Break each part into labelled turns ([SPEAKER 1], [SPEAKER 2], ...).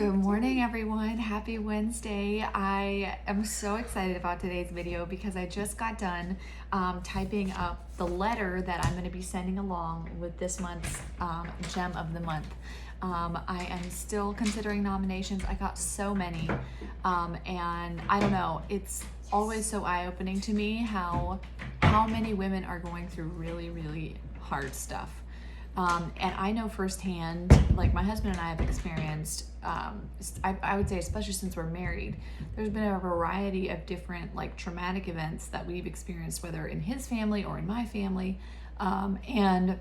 [SPEAKER 1] Good morning, everyone. Happy Wednesday. I am so excited about today's video because I just got done typing up the letter that I'm going to be sending along with this month's Gem of the Month. I am still considering nominations. I got so many, and I don't know, it's always so eye-opening to me how many women are going through really hard stuff. And I know firsthand, like my husband and I have experienced, I would say especially since we're married, there's been a variety of different like traumatic events that we've experienced, whether in his family or in my family. And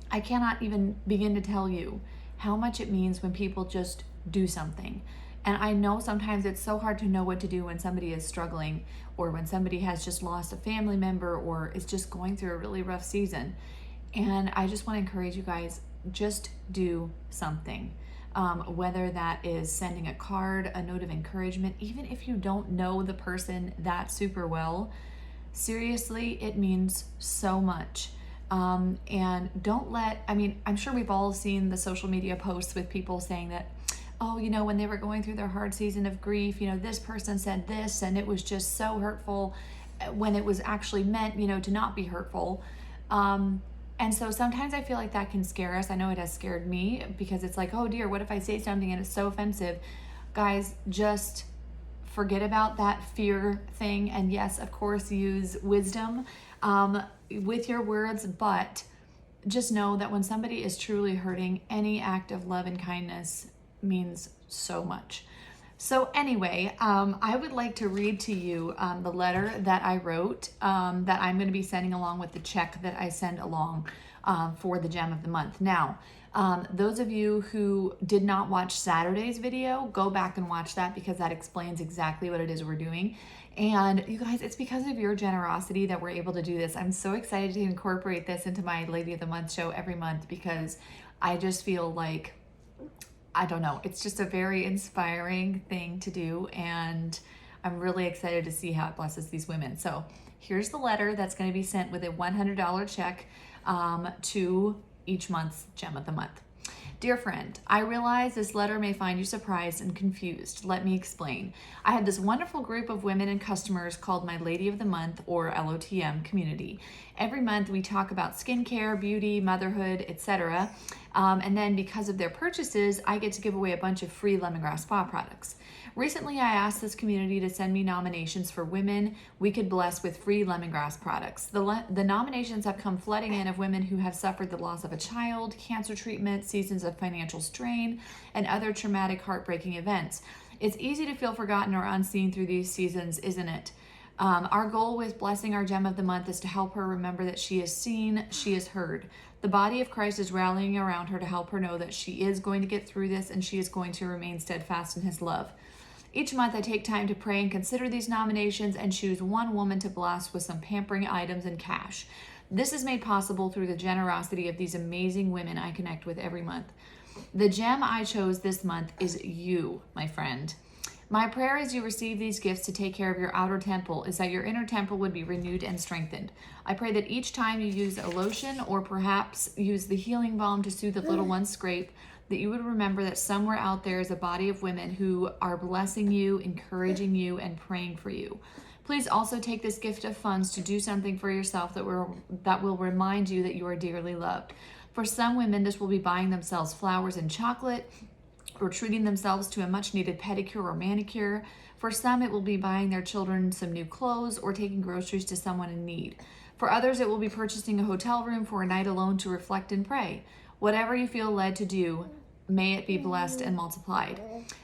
[SPEAKER 1] I cannot even begin to tell you how much it means when people just do something. And I know sometimes it's so hard to know what to do when somebody is struggling or when somebody has just lost a family member or is just going through a really rough season. And I just want to encourage you guys, just do something. Whether that is sending a card, a note of encouragement, even if you don't know the person that super well, seriously, it means so much. And don't let, I'm sure we've all seen the social media posts with people saying that, oh, when they were going through their hard season of grief, this person said this and it was just so hurtful when it was actually meant, to not be hurtful. And so sometimes I feel like that can scare us. I know it has scared me because it's like, oh dear, what if I say something and it's so offensive? Guys, just forget about that fear thing. And yes, of course, use wisdom with your words, but just know that when somebody is truly hurting, any act of love and kindness means so much. So anyway, I would like to read to you the letter that I wrote that I'm going to be sending along with the check that I send along for the Gem of the Month. Now, those of you who did not watch Saturday's video, go back and watch that because that explains exactly what it is we're doing. And you guys, it's because of your generosity that we're able to do this. I'm so excited to incorporate this into my Lady of the Month show every month because I just feel like, I don't know, it's just a very inspiring thing to do, and I'm really excited to see how it blesses these women. So here's the letter that's going to be sent with a $100 check to each month's Gem of the Month. Dear friend, I realize this letter may find you surprised and confused. Let me explain. I have this wonderful group of women and customers called my Lady of the Month, or LOTM community. Every month we talk about skincare, beauty, motherhood, etc. And then because of their purchases, I get to give away a bunch of free Lemongrass spa products. Recently, I asked this community to send me nominations for women we could bless with free lemongrass products. The nominations have come flooding in of women who have suffered the loss of a child, cancer treatment, seasons of financial strain, and other traumatic, heartbreaking events. It's easy to feel forgotten or unseen through these seasons, isn't it? Our goal with blessing our Gem of the Month is to help her remember that she is seen, she is heard. The body of Christ is rallying around her to help her know that she is going to get through this and she is going to remain steadfast in his love. Each month I take time to pray and consider these nominations and choose one woman to bless with some pampering items and cash. This is made possible through the generosity of these amazing women I connect with every month. The gem I chose this month is you, my friend. My prayer as you receive these gifts to take care of your outer temple is that your inner temple would be renewed and strengthened. I pray that each time you use a lotion or perhaps use the healing balm to soothe the little one's scrape, that you would remember that somewhere out there is a body of women who are blessing you, encouraging you, and praying for you. Please also take this gift of funds to do something for yourself that will remind you that you are dearly loved. For some women, this will be buying themselves flowers and chocolate, or treating themselves to a much-needed pedicure or manicure. For some, it will be buying their children some new clothes or taking groceries to someone in need. For others, it will be purchasing a hotel room for a night alone to reflect and pray. Whatever you feel led to do, may it be blessed and multiplied.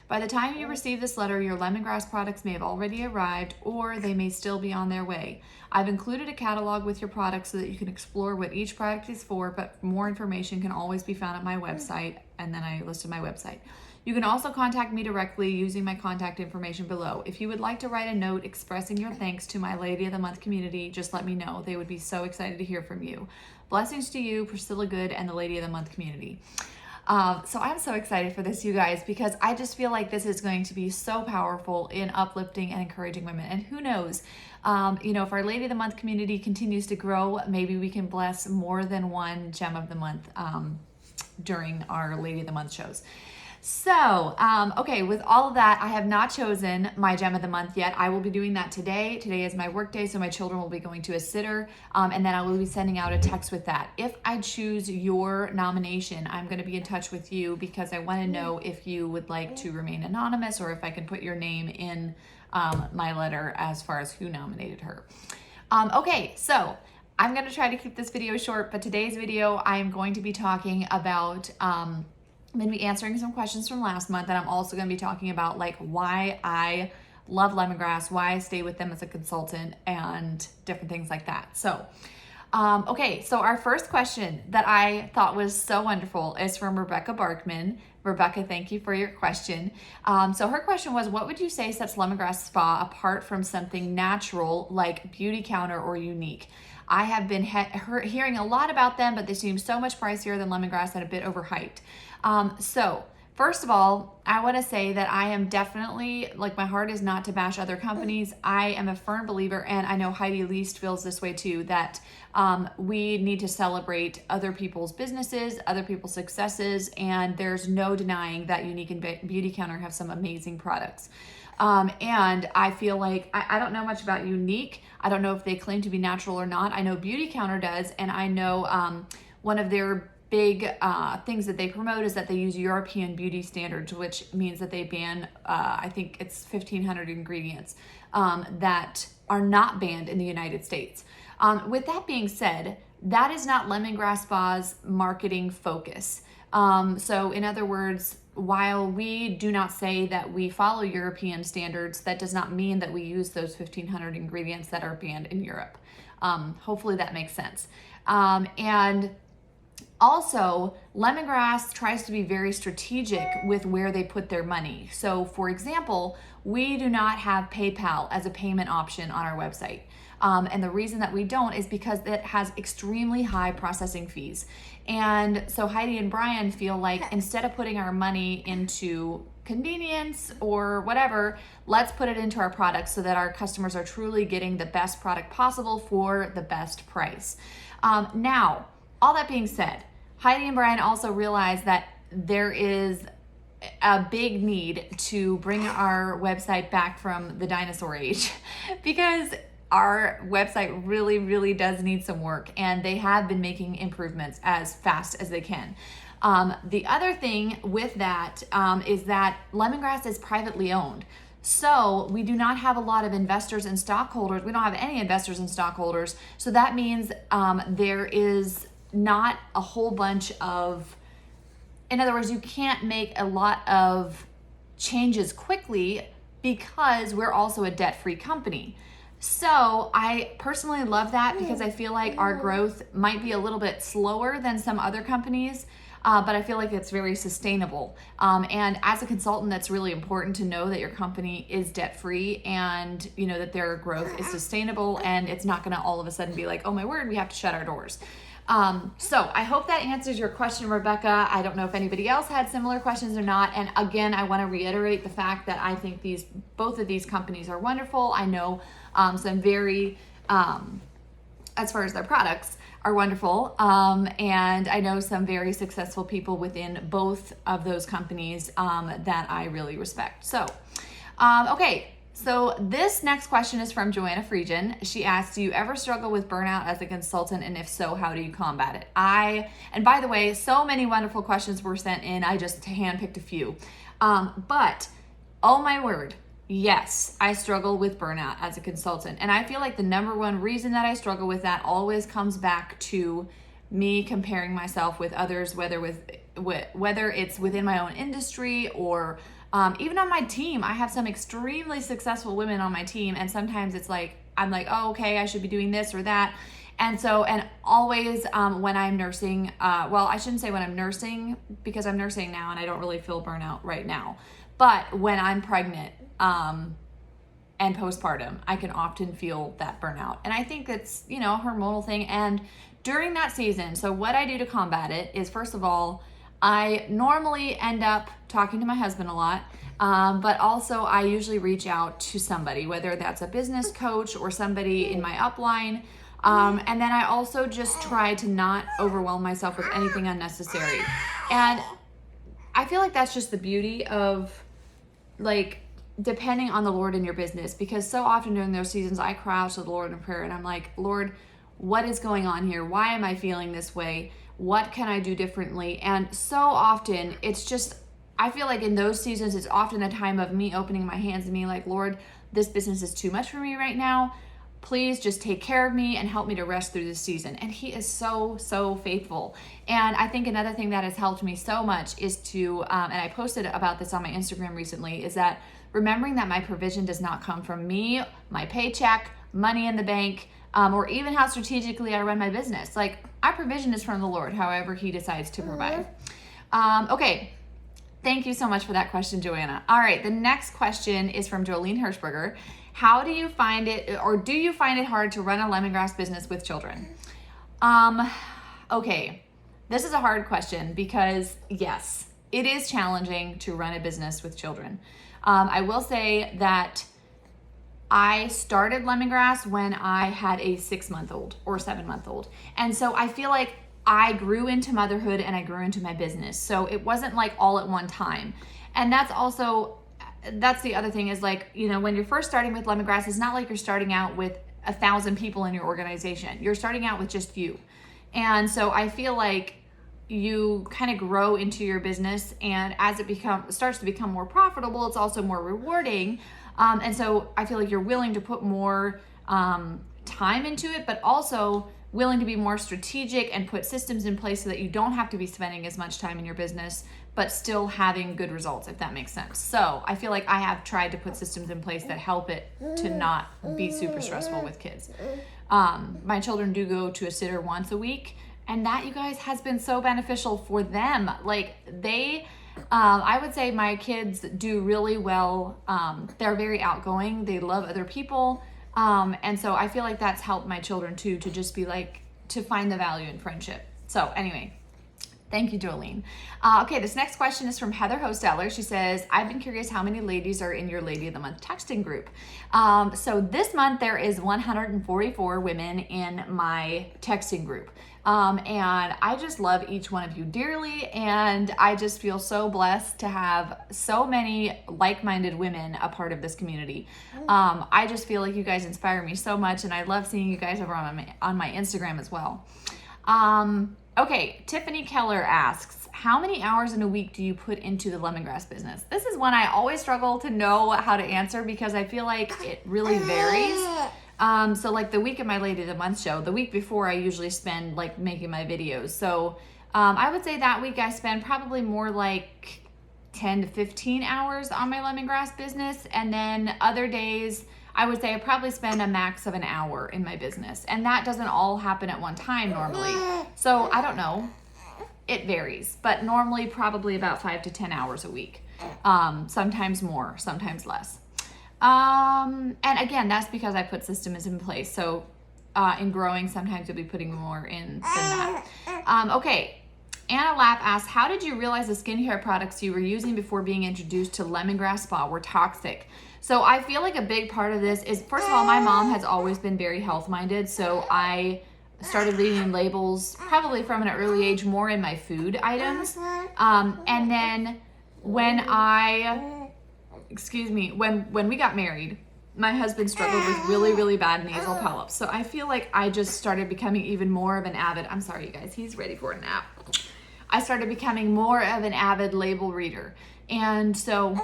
[SPEAKER 1] By the time you receive this letter, your lemongrass products may have already arrived, or they may still be on their way. I've included a catalog with your products so that you can explore what each product is for, but more information can always be found at my website, and then I listed my website. You can also contact me directly using my contact information below. If you would like to write a note expressing your thanks to my Lady of the Month community, just let me know. They would be so excited to hear from you. Blessings to you, Priscilla Good, and the Lady of the Month community. So I'm so excited for this, you guys, because I just feel like this is going to be so powerful in uplifting and encouraging women. And who knows, if our Lady of the Month community continues to grow, maybe we can bless more than one Gem of the Month during our Lady of the Month shows. So, okay, with all of that, I have not chosen my gem of the month yet. I will be doing that today. Today is my work day, so my children will be going to a sitter, and then I will be sending out a text with that. If I choose your nomination, I'm going to be in touch with you because I want to know if you would like to remain anonymous or if I can put your name in my letter as far as who nominated her. Okay, so I'm going to try to keep this video short, but today's video, I am going to be talking about... I'm going to be answering some questions from last month, and I'm also going to be talking about like why I love Lemongrass, why I stay with them as a consultant, and different things like that. So, okay, so our first question that I thought was so wonderful is from Rebecca Barkman. Rebecca, thank you for your question. So her question was, what would you say sets Lemongrass Spa apart from something natural like Beauty Counter or Unique? I have been hearing a lot about them, but they seem so much pricier than Lemongrass and a bit overhyped. So first of all, I want to say that I am definitely, like, my heart is not to bash other companies. I am a firm believer, and I know Heidi Least feels this way too, that we need to celebrate other people's businesses, other people's successes, and there's no denying that Unique and Beauty Counter have some amazing products. And I feel like, I don't know much about Unique. I don't know if they claim to be natural or not. I know Beauty Counter does, and I know one of their big things that they promote is that they use European beauty standards, which means that they ban, I think it's 1,500 ingredients that are not banned in the United States. With that being said, that is not Lemongrass Spa's marketing focus. So in other words, while we do not say that we follow European standards, that does not mean that we use those 1,500 ingredients that are banned in Europe. Hopefully that makes sense. And also, Lemongrass tries to be very strategic with where they put their money. So, for example, we do not have PayPal as a payment option on our website. And the reason that we don't is because it has extremely high processing fees. And so Heidi and Brian feel like instead of putting our money into convenience or whatever, let's put it into our products so that our customers are truly getting the best product possible for the best price. Now, all that being said, Heidi and Brian also realize that there is a big need to bring our website back from the dinosaur age because our website really, really does need some work, and they have been making improvements as fast as they can. The other thing with that is that Lemongrass is privately owned. So we do not have a lot of investors and stockholders. We don't have any investors and stockholders. So that means there is not a whole bunch of, in other words, you can't make a lot of changes quickly because we're also a debt-free company. So I personally love that because I feel like our growth might be a little bit slower than some other companies, but I feel like it's very sustainable. And as a consultant, that's really important to know that your company is debt-free and you know that their growth is sustainable and it's not gonna all of a sudden be like, oh my word, we have to shut our doors. So I hope that answers your question, Rebecca. I don't know if anybody else had similar questions or not. And again, I want to reiterate the fact that I think both of these companies are wonderful. I know some very, as far as their products are wonderful. And I know some very successful people within both of those companies that I really respect. So, okay. So this next question is from Joanna Friedgen. She asks, do you ever struggle with burnout as a consultant? And if so, how do you combat it? And by the way, so many wonderful questions were sent in. I just handpicked a few. But oh my word, yes, I struggle with burnout as a consultant. And I feel like the number one reason that I struggle with that always comes back to me comparing myself with others, whether it's within my own industry or even on my team. I have some extremely successful women on my team, and sometimes it's like, I'm like, oh, okay, I should be doing this or that. And always when I'm nursing, well, I shouldn't say when I'm nursing because I'm nursing now and I don't really feel burnout right now. But when I'm pregnant and postpartum, I can often feel that burnout. And I think it's, a hormonal thing. And during that season, so what I do to combat it is, first of all, I normally end up talking to my husband a lot, but also I usually reach out to somebody, whether that's a business coach or somebody in my upline. And then I also just try to not overwhelm myself with anything unnecessary. And I feel like that's just the beauty of like depending on the Lord in your business, because so often during those seasons I cry out to the Lord in prayer and I'm like, Lord, what is going on here? Why am I feeling this way? What can I do differently? And so often it's just, I feel like in those seasons, it's often a time of me opening my hands and being like, Lord, this business is too much for me right now. Please just take care of me and help me to rest through this season. And he is so, so faithful. And I think another thing that has helped me so much is to, and I posted about this on my Instagram recently, is that remembering that my provision does not come from me, my paycheck, money in the bank, or even how strategically I run my business. Like, our provision is from the Lord, however he decides to provide. Okay. Thank you so much for that question, Joanna. All right, the next question is from Jolene Hirschberger. How do you find it, or do you find it hard to run a lemongrass business with children? Okay, this is a hard question because yes, it is challenging to run a business with children. I will say that I started Lemongrass when I had a 6-month-old or 7-month-old. And so I feel like I grew into motherhood and I grew into my business. So it wasn't like all at one time. And that's the other thing is like, you know, when you're first starting with Lemongrass, it's not like you're starting out with 1,000 people in your organization. You're starting out with just you. And so I feel like you kind of grow into your business, and as it starts to become more profitable, it's also more rewarding. And so I feel like you're willing to put more time into it, but also willing to be more strategic and put systems in place so that you don't have to be spending as much time in your business, but still having good results, if that makes sense. So I feel like I have tried to put systems in place that help it to not be super stressful with kids. My children do go to a sitter once a week, and that, you guys, has been so beneficial for them. Like I would say my kids do really well. They're very outgoing. They love other people. And so I feel like that's helped my children too, to just be like, to find the value in friendship. So anyway, thank you, Jolene. Okay, this next question is from Heather Hosteller. She says, I've been curious how many ladies are in your Lady of the Month texting group. So this month there is 144 women in my texting group. And I just love each one of you dearly. And I just feel so blessed to have so many like-minded women a part of this community. I just feel like you guys inspire me so much, and I love seeing you guys over on my Instagram as well. Okay, Tiffany Keller asks, how many hours in a week do you put into the lemongrass business? This is one I always struggle to know how to answer because I feel like it really varies. So like the week of my Lady of the Month show, the week before I usually spend like making my videos. So I would say that week I spend probably more like 10 to 15 hours on my lemongrass business. And then other days, I would say I probably spend a max of an hour in my business. And that doesn't all happen at one time normally. So I don't know. It varies. But normally probably about 5 to 10 hours a week. Sometimes more, sometimes less. And again, that's because I put systems in place. So in growing, sometimes you'll be putting more in than that. Okay. Anna Lapp asks, how did you realize the skincare products you were using before being introduced to Lemongrass Spa were toxic? So I feel like a big part of this is, first of all, my mom has always been very health-minded. So I started reading labels probably from an early age, more in my food items. And then when when we got married, my husband struggled with really, really bad nasal polyps. So I feel like I just started becoming even more of an avid, I'm sorry you guys, he's ready for a nap. I started becoming more of an avid label reader. And so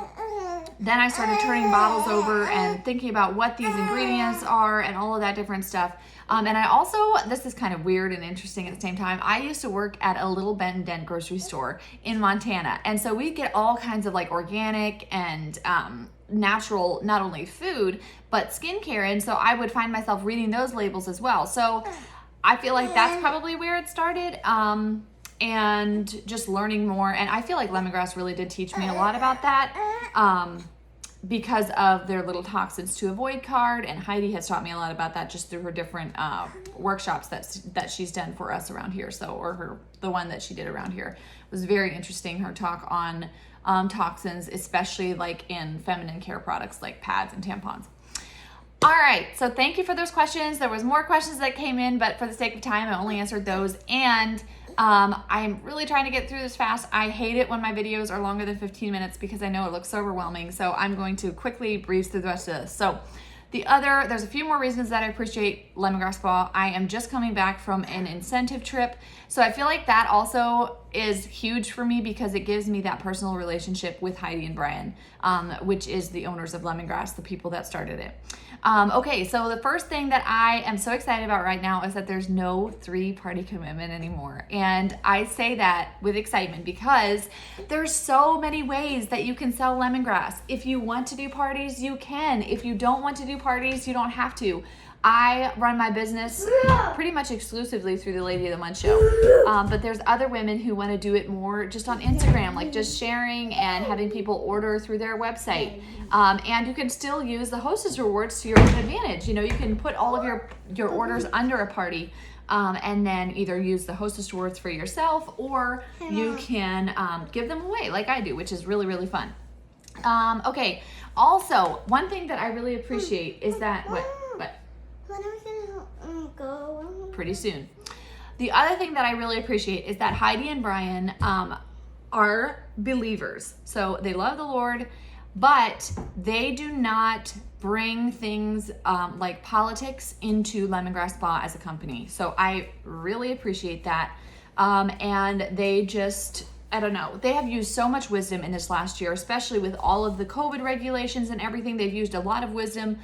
[SPEAKER 1] then I started turning bottles over and thinking about what these ingredients are and all of that different stuff. And I also, this is kind of weird and interesting at the same time, I used to work at a little Benton Dent grocery store in Montana. And so we get all kinds of like organic and natural, not only food, but skincare. And so I would find myself reading those labels as well. So I feel like that's probably where it started. And just learning more. And I feel like Lemongrass really did teach me a lot about that. Because of their little toxins to avoid card, and Heidi has taught me a lot about that just through her different workshops that she's done for us around here. So, or the one that she did around here was very interesting. Her talk on toxins, especially like in feminine care products like pads and tampons. All right, so thank you for those questions. There was more questions that came in, but for the sake of time, I only answered those. And I'm really trying to get through this fast. I hate it when my videos are longer than 15 minutes because I know it looks so overwhelming. So I'm going to quickly breeze through the rest of this. So there's a few more reasons that I appreciate Lemongrass Spa. I am just coming back from an incentive trip. So I feel like that also is huge for me because it gives me that personal relationship with Heidi and Brian, which is the owners of Lemongrass, the people that started it. Okay, so the first thing that I am so excited about right now is that there's no 3-party commitment anymore. And I say that with excitement because there's so many ways that you can sell lemongrass. If you want to do parties, you can. If you don't want to do parties, you don't have to. I run my business pretty much exclusively through the Lady of the Month show. But there's other women who want to do it more just on Instagram, like just sharing and having people order through their website. And you can still use the hostess rewards to your own advantage. You know, you can put all of your orders under a party and then either use the hostess rewards for yourself or you can give them away like I do, which is really, really fun. Okay, also, one thing that I really appreciate is that, what?
[SPEAKER 2] When are we gonna go?
[SPEAKER 1] Pretty soon. The other thing that I really appreciate is that Heidi and Brian are believers. So they love the Lord, but they do not bring things like politics into Lemongrass Spa as a company. So I really appreciate that. And they just, I don't know, they have used so much wisdom in this last year, especially with all of the COVID regulations and everything. They've used a lot of wisdom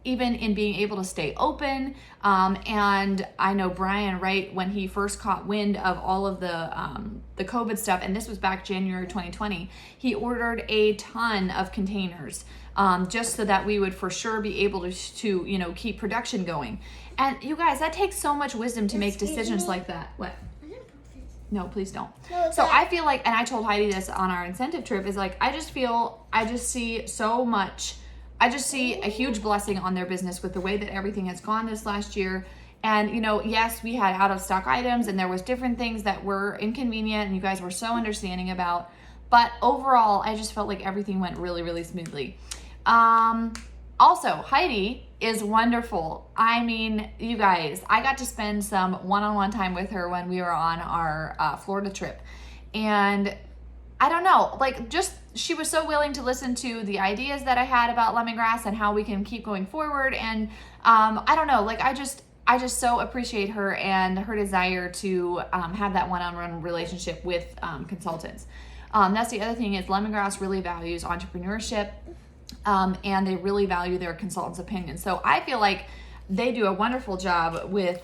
[SPEAKER 1] even in being able to stay open. And I know Brian, right, when he first caught wind of all of the COVID stuff, and this was back January 2020, he ordered a ton of containers just so that we would for sure be able to you know, keep production going. And you guys, that takes so much wisdom to make decisions like that. What? No, please don't.
[SPEAKER 2] No,
[SPEAKER 1] so I feel like, and I told Heidi this on our incentive trip, is like, I just see so much. I just see a huge blessing on their business with the way that everything has gone this last year. And, you know, yes, we had out of stock items and there was different things that were inconvenient and you guys were so understanding about. But overall, I just felt like everything went really, really smoothly. Also, Heidi is wonderful. I mean, you guys, I got to spend some one-on-one time with her when we were on our Florida trip. And I don't know, like just she was so willing to listen to the ideas that I had about lemongrass and how we can keep going forward. And I don't know, like I just so appreciate her and her desire to have that one-on-one relationship with consultants. That's the other thing is lemongrass really values entrepreneurship and they really value their consultants' opinions. So I feel like they do a wonderful job with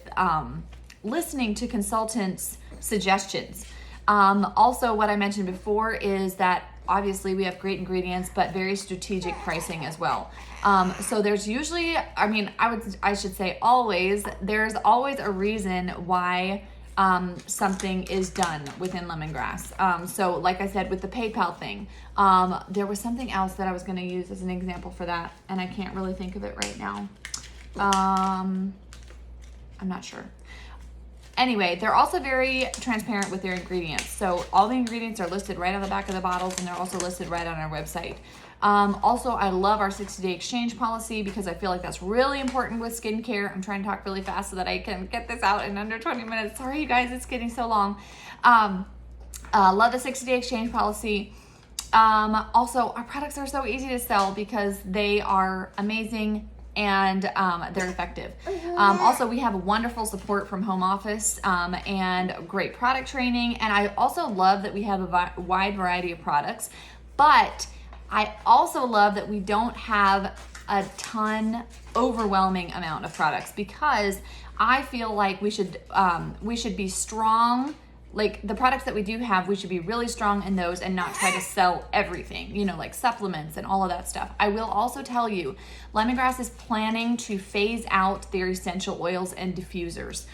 [SPEAKER 1] listening to consultants' suggestions. Also, what I mentioned before is that obviously we have great ingredients, but very strategic pricing as well. So there's usually, I mean, I should say always, there's always a reason why something is done within lemongrass. So like I said, with the PayPal thing, there was something else that I was going to use as an example for that, and I can't really think of it right now. I'm not sure. Anyway, they're also very transparent with their ingredients. So all the ingredients are listed right on the back of the bottles and they're also listed right on our website. Also, I love our 60-day exchange policy because I feel like that's really important with skincare. I'm trying to talk really fast so that I can get this out in under 20 minutes. Sorry, you guys, it's getting so long. Love the 60-day exchange policy. Also, our products are so easy to sell because they are amazing and they're effective. Also, we have wonderful support from home office and great product training. And I also love that we have a wide variety of products, but I also love that we don't have a overwhelming amount of products because I feel like we should be strong. Like the products that we do have, we should be really strong in those and not try to sell everything, you know, like supplements and all of that stuff. I will also tell you, Lemongrass is planning to phase out their essential oils and diffusers,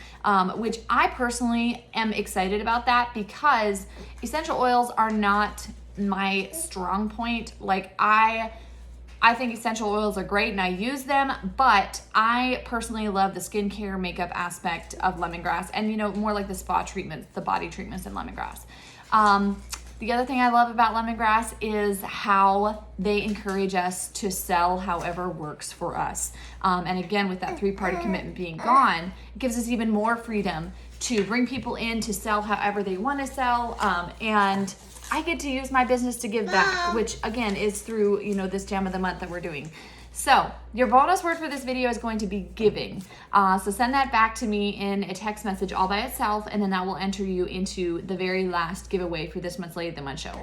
[SPEAKER 1] which I personally am excited about that because essential oils are not my strong point. Like I think essential oils are great and I use them, but I personally love the skincare makeup aspect of lemongrass and, you know, more like the spa treatments, the body treatments in lemongrass. The other thing I love about lemongrass is how they encourage us to sell however works for us. And again, with that 3-party commitment being gone, it gives us even more freedom to bring people in to sell however they want to sell, and I get to use my business to give back, which again is through, you know, this gem of the month that we're doing. So your bonus word for this video is going to be giving. So send that back to me in a text message all by itself, and then that will enter you into the very last giveaway for this month's Lady of the Month show.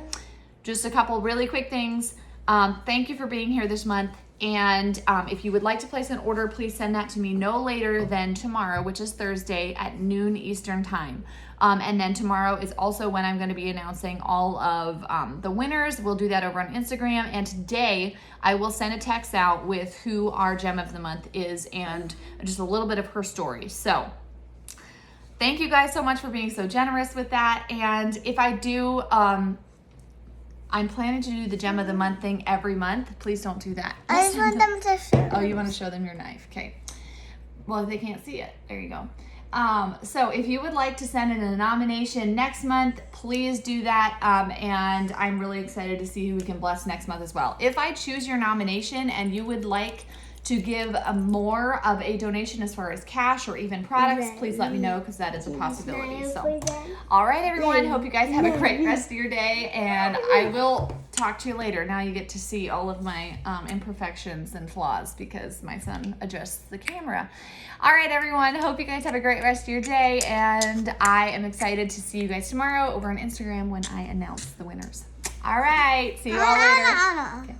[SPEAKER 1] Just a couple really quick things. Thank you for being here this month. And if you would like to place an order, please send that to me no later than tomorrow, which is Thursday at noon Eastern time. And then tomorrow is also when I'm going to be announcing all of the winners. We'll do that over on Instagram. And today I will send a text out with who our gem of the month is and just a little bit of her story. So thank you guys so much for being so generous with that. And if I do, I'm planning to do the gem of the month thing every month. Please don't do that.
[SPEAKER 2] I just want them to show.
[SPEAKER 1] Oh, you want to show them your knife? Okay. Well, if they can't see it, there you go. So if you would like to send in a nomination next month, please do that. And I'm really excited to see who we can bless next month as well. If I choose your nomination and you would like to give more of a donation as far as cash or even products, please let me know, because that is a possibility. So, all right, everyone. Hope you guys have a great rest of your day, and I will talk to you later. Now you get to see all of my imperfections and flaws because my son adjusts the camera. All right, everyone. Hope you guys have a great rest of your day, and I am excited to see you guys tomorrow over on Instagram when I announce the winners. All right. See you all later. Okay.